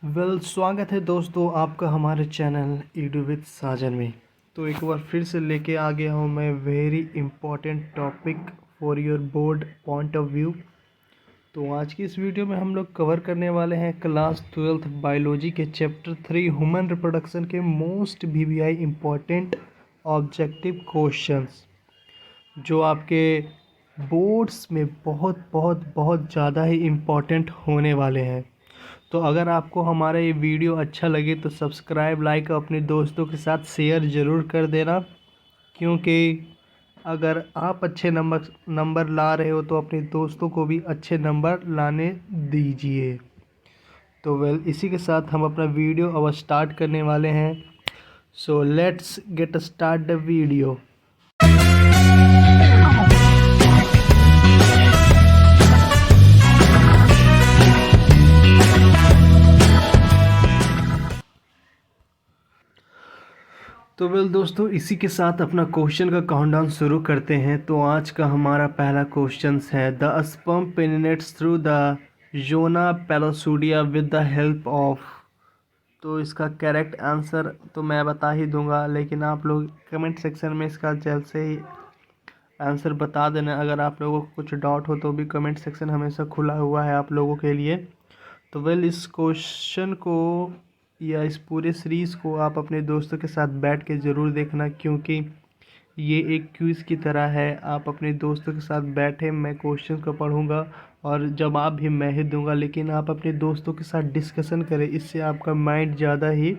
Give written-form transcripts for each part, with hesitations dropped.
स्वागत है दोस्तों आपका हमारे चैनल ईडू विद साजन में। तो एक बार फिर से लेके आ गया हूँ मैं very important topic for your board point of view. तो आज की इस वीडियो में हम लोग कवर करने वाले हैं क्लास 12th बायोलॉजी के चैप्टर 3 ह्यूमन रिप्रोडक्शन के most VVI important objective questions, जो आपके बोर्ड्स में बहुत बहुत बहुत ज़्यादा ही इम्पॉर्टेंट होने वाले हैं। तो अगर आपको हमारा ये वीडियो अच्छा लगे तो सब्सक्राइब, लाइक अपने दोस्तों के साथ शेयर ज़रूर कर देना, क्योंकि अगर आप अच्छे नंबर ला रहे हो तो अपने दोस्तों को भी अच्छे नंबर लाने दीजिए। तो इसी के साथ हम अपना वीडियो अब स्टार्ट करने वाले हैं। So let's get start the video. तो दोस्तों, इसी के साथ अपना क्वेश्चन का काउंटडाउन शुरू करते हैं। तो आज का हमारा पहला क्वेश्चन है the sperm penetrates through the zona pellucida with the help of. तो इसका करेक्ट आंसर तो मैं बता ही दूंगा, लेकिन आप लोग कमेंट सेक्शन में इसका जल्द से ही आंसर बता देना। अगर आप लोगों को कुछ डाउट हो तो भी कमेंट सेक्शन हमेशा खुला हुआ है आप लोगों के लिए। तो इस क्वेश्चन को या इस पूरे सीरीज़ को आप अपने दोस्तों के साथ बैठ के ज़रूर देखना, क्योंकि ये एक क्विज़ की तरह है। आप अपने दोस्तों के साथ बैठे, मैं क्वेश्चन को पढ़ूंगा और जवाब भी मैं ही दूंगा, लेकिन आप अपने दोस्तों के साथ डिस्कशन करें। इससे आपका माइंड ज़्यादा ही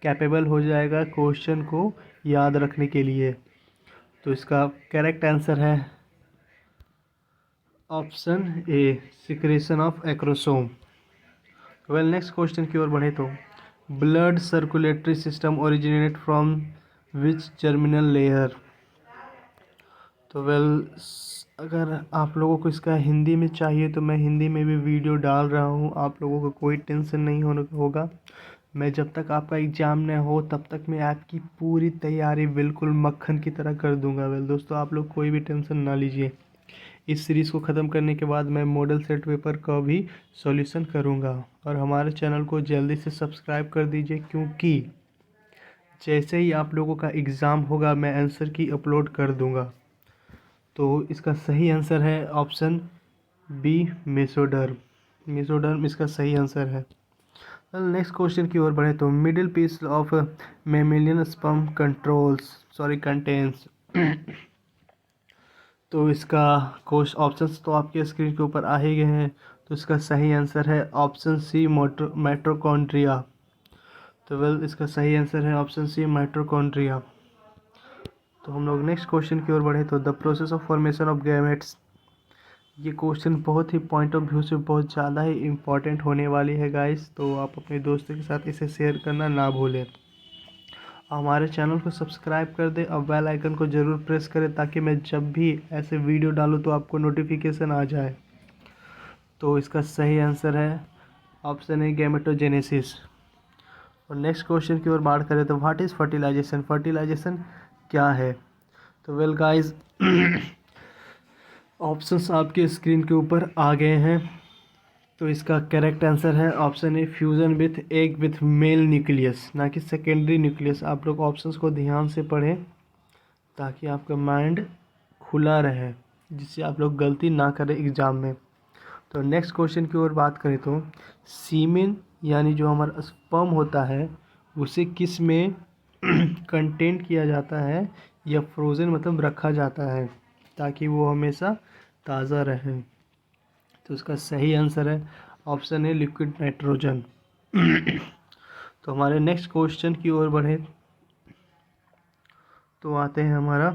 कैपेबल हो जाएगा क्वेश्चन को याद रखने के लिए। तो इसका करेक्ट आंसर है option A, secretion of acrosome. Next question की ओर बढ़े तो blood circulatory system originate from which germinal layer. तो अगर आप लोगों को इसका हिंदी में चाहिए तो मैं हिंदी में भी वीडियो डाल रहा हूँ, आप लोगों को कोई टेंशन नहीं होगा। मैं जब तक आपका एग्ज़ाम न हो तब तक मैं आपकी पूरी तैयारी बिल्कुल मक्खन की तरह कर दूंगा। दोस्तों, आप लोग कोई भी टेंशन ना लीजिए। इस सीरीज़ को ख़त्म करने के बाद मैं मॉडल सेट पेपर का भी सॉल्यूशन करूंगा। और हमारे चैनल को जल्दी से सब्सक्राइब कर दीजिए, क्योंकि जैसे ही आप लोगों का एग्ज़ाम होगा मैं आंसर की अपलोड कर दूंगा। तो इसका सही आंसर है ऑप्शन बी, मेसोडर्म। मेसोडर्म इसका सही आंसर है। नेक्स्ट क्वेश्चन की ओर बढ़े तो middle piece of mammalian sperm contains. तो इसका ऑप्शंस तो आपके स्क्रीन के ऊपर आ ही गए हैं। तो इसका सही आंसर है ऑप्शन सी, माइटोकॉन्ड्रिया। तो इसका सही आंसर है ऑप्शन सी, माइटोकॉन्ड्रिया। तो हम लोग नेक्स्ट क्वेश्चन की ओर बढ़े तो the process of formation of gametes. ये क्वेश्चन बहुत ही पॉइंट ऑफ व्यू से बहुत ज़्यादा ही इम्पॉर्टेंट होने वाली है गाइस। तो आप अपने दोस्तों के साथ इसे शेयर करना ना भूलें। हमारे चैनल को सब्सक्राइब कर दें और बेल आइकन को ज़रूर प्रेस करें, ताकि मैं जब भी ऐसे वीडियो डालूँ तो आपको नोटिफिकेशन आ जाए। तो इसका सही आंसर है ऑप्शन ए, गैमेटोजेनेसिस। और नेक्स्ट क्वेश्चन की ओर बात करें तो व्हाट इज़ फर्टिलाइजेशन। फर्टिलाइजेशन क्या है। तो गाइस, ऑप्शंस आपके स्क्रीन के ऊपर आ गए हैं। तो इसका करेक्ट आंसर है option A, fusion with egg with mail nucleus, ना कि सेकेंडरी न्यूक्लियस। आप लोग ऑप्शंस को ध्यान से पढ़ें ताकि आपका माइंड खुला रहे, जिससे आप लोग गलती ना करें एग्ज़ाम में। तो नेक्स्ट क्वेश्चन की ओर बात करें तो सीमेन यानी जो हमारा स्पर्म होता है उसे किस में कंटेंट किया जाता है या फ्रोज़न मतलब रखा जाता है, ताकि वो हमेशा ताज़ा रहे। तो इसका सही आंसर है ऑप्शन ए, लिक्विड नाइट्रोजन। तो हमारे नेक्स्ट क्वेश्चन की ओर बढ़े तो आते हैं हमारा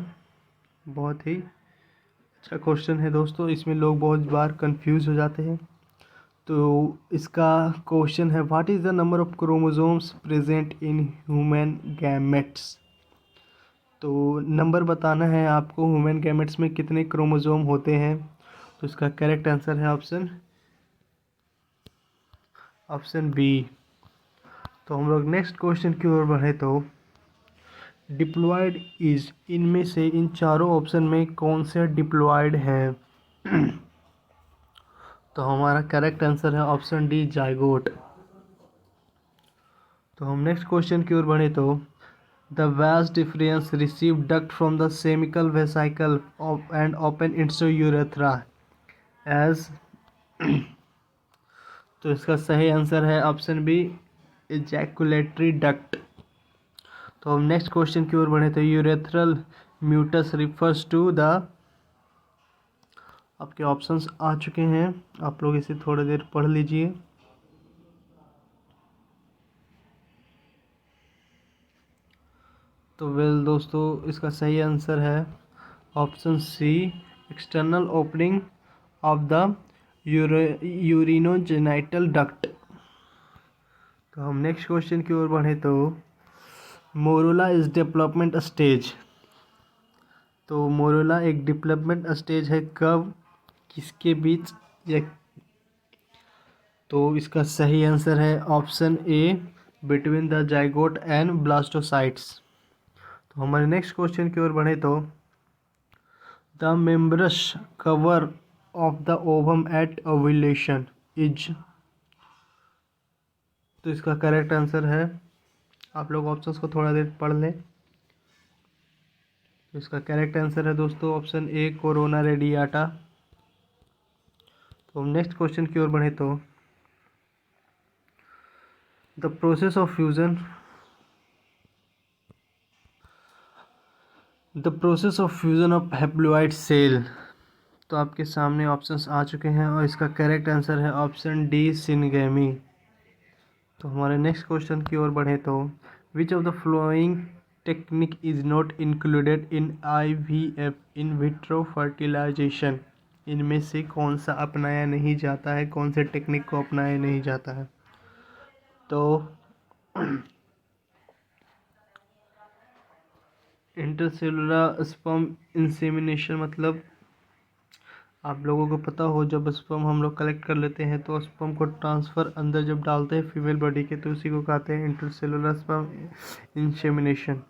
बहुत ही अच्छा क्वेश्चन है दोस्तों। इसमें लोग बहुत बार कंफ्यूज हो जाते हैं। तो इसका क्वेश्चन है what is the number of chromosomes present in human gametes. तो नंबर बताना है आपको, ह्यूमन गैमेट्स में कितने क्रोमोसोम होते हैं। तो इसका करेक्ट आंसर है ऑप्शन बी। तो हम लोग नेक्स्ट क्वेश्चन की ओर बढ़े तो डिप्लॉयड इज, इनमें से इन चारों ऑप्शन में कौन से डिप्लॉयड है। तो हमारा करेक्ट आंसर है ऑप्शन डी, जाइगोट। तो हम नेक्स्ट क्वेश्चन की ओर बढ़े तो the vas deferens receive duct from the seminal vesicle and open into urethra as. तो इसका सही आंसर है ऑप्शन बी एजैकुलेटरी डक्ट। तो हम नेक्स्ट क्वेश्चन की ओर बढ़े तो यूरेथ्रल म्यूटस रिफर्स टू द। आपके ऑप्शंस आ चुके हैं, आप लोग इसे थोड़ी देर पढ़ लीजिए। तो वेल दोस्तों, इसका सही आंसर है option C external opening of the urinogenital duct. तो हम नेक्स्ट क्वेश्चन की ओर बढ़े तो मोरोला इज डेवलपमेंट स्टेज। तो मोरोला एक डेवलपमेंट स्टेज है, कब, किसके बीच, या। तो इसका सही आंसर है option A between the zygote and blastocytes. तो हमारे नेक्स्ट क्वेश्चन की ओर बढ़े तो the membranous cover of the ovum at ovulation is. तो इसका करेक्ट आंसर है, आप लोग ऑप्शंस को थोड़ा देर पढ़ लें। तो इसका करेक्ट आंसर है दोस्तों ऑप्शन ए कोरोना रेडियाटा। तो हम नेक्स्ट क्वेश्चन की ओर बढ़े तो the process of fusion of haploid cell. तो आपके सामने ऑप्शंस आ चुके हैं और इसका करेक्ट आंसर है ऑप्शन डी सिनगेमी। तो हमारे नेक्स्ट क्वेश्चन की ओर बढ़े तो which of the following technique is not included in IVF in vitro fertilisation. इनमें से कौन सा अपनाया नहीं जाता है, कौन से टेक्निक को अपनाया नहीं जाता है। तो इंटरसेलुलर स्पर्म इंसेमिनेशन मतलब आप लोगों को पता हो, जब स्पर्म हम लोग कलेक्ट कर लेते हैं तो स्पर्म को ट्रांसफ़र अंदर जब डालते हैं फीमेल बॉडी के, तो उसी को कहते हैं इंटरसेलुलर स्पर्म इंसेमिनेशन।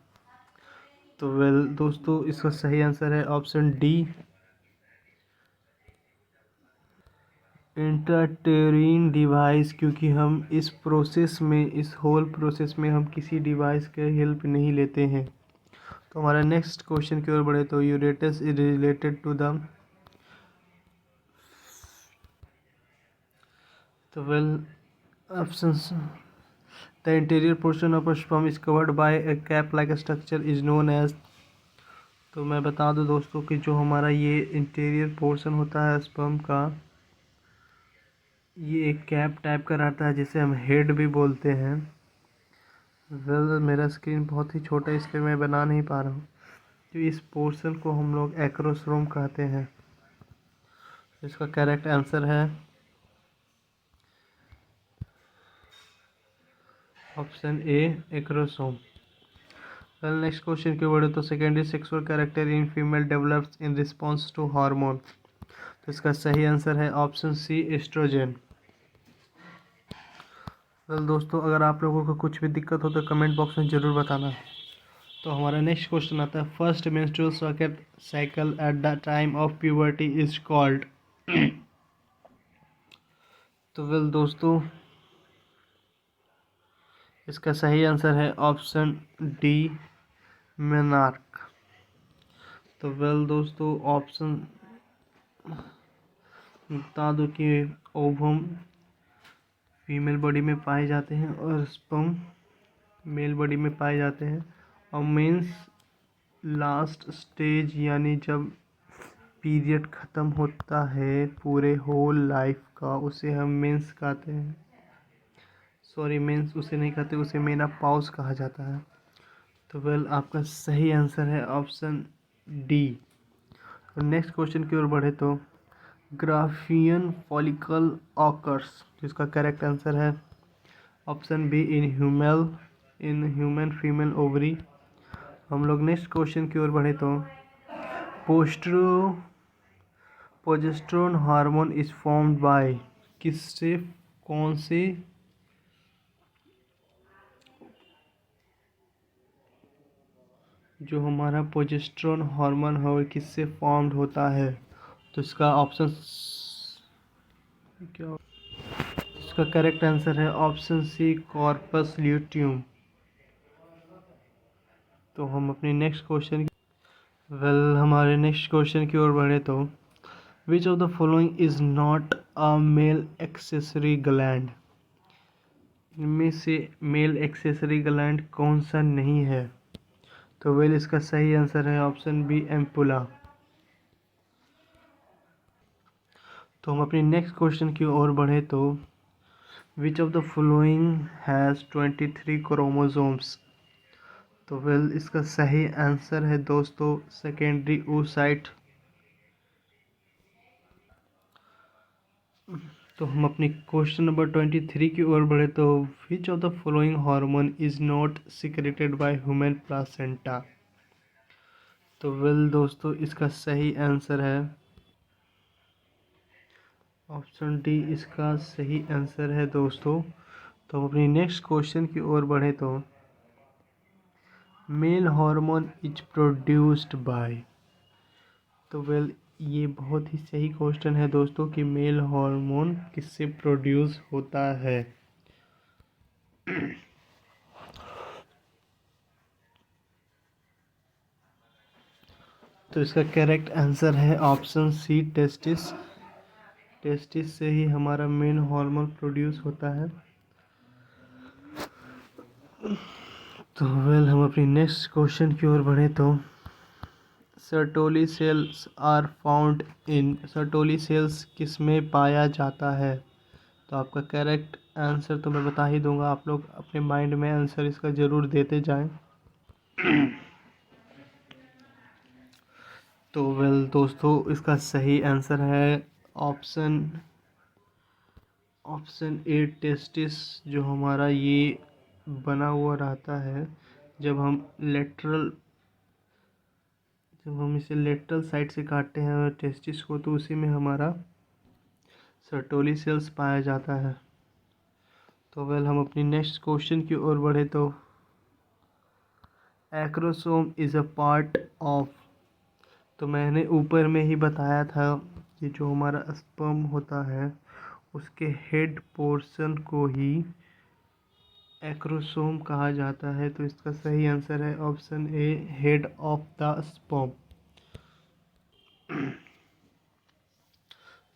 तो वेल दोस्तों, इसका सही आंसर है ऑप्शन डी इंट्राटेरिन डिवाइस, क्योंकि हम इस होल प्रोसेस में हम किसी डिवाइस के हेल्प नहीं लेते हैं। तो हमारा नेक्स्ट क्वेश्चन की ओर बढ़े तो यूरेटस इज रिलेटेड टू द। तो well options the interior portion of sperm is covered by a cap like structure is known as. तो मैं बता दूं दोस्तों कि जो हमारा ये इंटीरियर पोर्शन होता है स्पर्म का, ये एक कैप टाइप का रहता है जिसे हम हेड भी बोलते हैं। वेल मेरा स्क्रीन बहुत ही छोटा है इसलिए मैं बना नहीं पा रहा हूँ। तो इस पोर्शन को हम लोग एक्रोसोम कहते हैं। इसका करेक्ट आंसर है option A acrosome. Well next question की बढ़े तो secondary sexual character in female develops in response to hormone. तो इसका सही आंसर है ऑप्शन सी एस्ट्रोजन। वेल दोस्तों, अगर आप लोगों को कुछ भी दिक्कत हो तो कमेंट बॉक्स में ज़रूर बताना। तो हमारा नेक्स्ट क्वेश्चन आता है first menstrual cycle at the time of puberty is called. तो वेल दोस्तों, इसका सही आंसर है ऑप्शन डी मेनार्क। तो वेल दोस्तों, ऑप्शन बता दो कि ओवम फीमेल बॉडी में पाए जाते हैं और स्पर्म मेल बॉडी में पाए जाते हैं। और मेंस लास्ट स्टेज यानी जब पीरियड ख़त्म होता है पूरे होल लाइफ का, उसे हम मेंस कहते हैं। सॉरी, मेंस उसे नहीं कहते, उसे मेनापॉज कहा जाता है। तो वेल आपका सही आंसर है ऑप्शन डी। तो नेक्स्ट क्वेश्चन की ओर बढ़े तो ग्राफियन फॉलिकल ऑकर्स, जिसका करेक्ट आंसर है option be in human female ovary. हम लोग नेक्स्ट क्वेश्चन की ओर बढ़े तो progesterone hormone is formed by, किससे, कौन से, जो हमारा प्रोजेस्टेरोन हार्मोन है वो किससे फॉर्म्ड होता है। तो इसका ऑप्शन क्या, इसका करेक्ट आंसर है ऑप्शन सी कॉर्पस ल्यूटियम। तो हम अपनी नेक्स्ट क्वेश्चन हमारे नेक्स्ट क्वेश्चन की ओर बढ़े तो which of the following is not a male accessory gland. इनमें से मेल एक्सेसरी ग्लैंड कौन सा नहीं है। तो इसका सही आंसर है ऑप्शन बी, एम्पुला। तो हम अपनी नेक्स्ट क्वेश्चन की ओर बढ़े तो which of the following has 23 chromosomes. तो इसका सही आंसर है दोस्तों सेकेंडरी oocyte। तो हम अपनी क्वेश्चन नंबर 23 की ओर बढ़े तो which of the following hormone is not secreted by human placenta. तो दोस्तों इसका सही आंसर है ऑप्शन डी, इसका सही आंसर है दोस्तों। तो हम अपनी नेक्स्ट क्वेश्चन की ओर बढ़े तो male hormone is produced by. तो ये बहुत ही सही क्वेश्चन है दोस्तों कि मेल हार्मोन किससे प्रोड्यूस होता है। तो इसका करेक्ट आंसर है ऑप्शन सी, टेस्टिस। टेस्टिस से ही हमारा मेल हार्मोन प्रोड्यूस होता है। तो हम अपनी नेक्स्ट क्वेश्चन की ओर बढ़े तो Sertoli cells are found in. Sertoli cells किस में पाया जाता है। तो आपका करेक्ट आंसर तो मैं बता ही दूंगा, आप लोग अपने माइंड में आंसर इसका ज़रूर देते जाएं। तो दोस्तों इसका सही आंसर है ऑप्शन ए, टेस्टिस। जो हमारा ये बना हुआ रहता है जब हम इसे लेटरल साइड से काटते हैं टेस्टिस को, तो उसी में हमारा सर्टोली सेल्स पाया जाता है। तो हम अपनी नेक्स्ट क्वेश्चन की ओर बढ़े तो acrosome is a part of. तो मैंने ऊपर में ही बताया था कि जो हमारा स्पर्म होता है उसके हेड पोर्शन को ही एक्रोसोम कहा जाता है। तो इसका सही आंसर है option A, head of the sperm.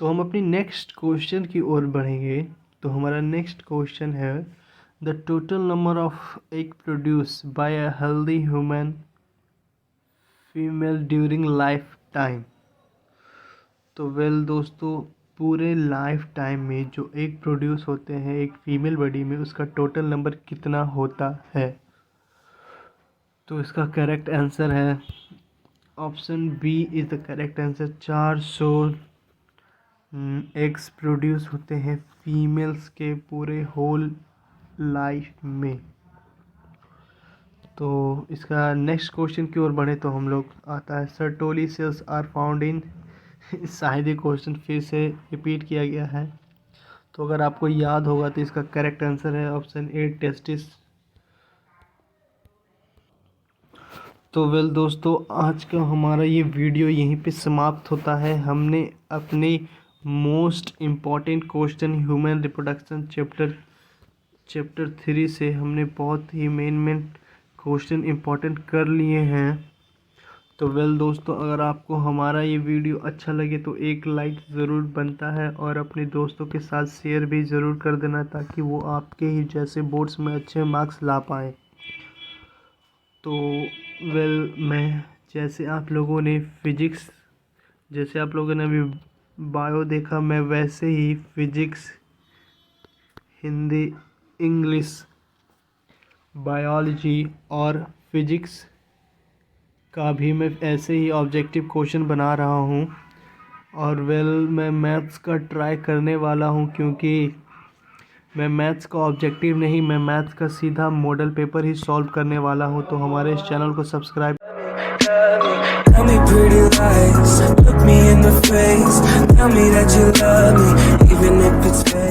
तो हम अपनी नेक्स्ट क्वेश्चन की ओर बढ़ेंगे। तो हमारा नेक्स्ट क्वेश्चन है the total number of egg produce by a healthy human female during life time. तो दोस्तों पूरे लाइफ टाइम में जो एग प्रोड्यूस होते हैं एक फीमेल बॉडी में, उसका टोटल नंबर कितना होता है। तो इसका करेक्ट आंसर है option B is the correct answer. 400 eggs produce होते हैं फीमेल्स के पूरे होल लाइफ में। तो इसका नेक्स्ट क्वेश्चन की ओर बढ़े तो हम लोग आता है Sertoli cells are found in. शायद ये क्वेश्चन फिर से रिपीट किया गया है, तो अगर आपको याद होगा तो इसका करेक्ट आंसर है ऑप्शन ए, टेस्टिस। तो दोस्तों आज का हमारा ये वीडियो यहीं पे समाप्त होता है। हमने अपने most important question human reproduction chapter 3 से हमने बहुत ही मेन क्वेश्चन इम्पॉर्टेंट कर लिए हैं। तो दोस्तों अगर आपको हमारा ये वीडियो अच्छा लगे तो एक लाइक ज़रूर बनता है और अपने दोस्तों के साथ शेयर भी ज़रूर कर देना ताकि वो आपके ही जैसे बोर्ड्स में अच्छे मार्क्स ला पाएँ। तो मैं जैसे आप लोगों ने अभी बायो देखा, मैं वैसे ही फिजिक्स, हिंदी, इंग्लिश, बायोलॉजी और फिजिक्स का भी मैं ऐसे ही ऑब्जेक्टिव क्वेश्चन बना रहा हूँ। और मैं मैथ्स का ट्राई करने वाला हूँ, क्योंकि मैं मैथ्स का ऑब्जेक्टिव नहीं, मैं मैथ्स का सीधा मॉडल पेपर ही सॉल्व करने वाला हूँ। तो हमारे इस चैनल को subscribe. Tell me pretty lies, look me in the face, tell me that you love me, even if it's fake.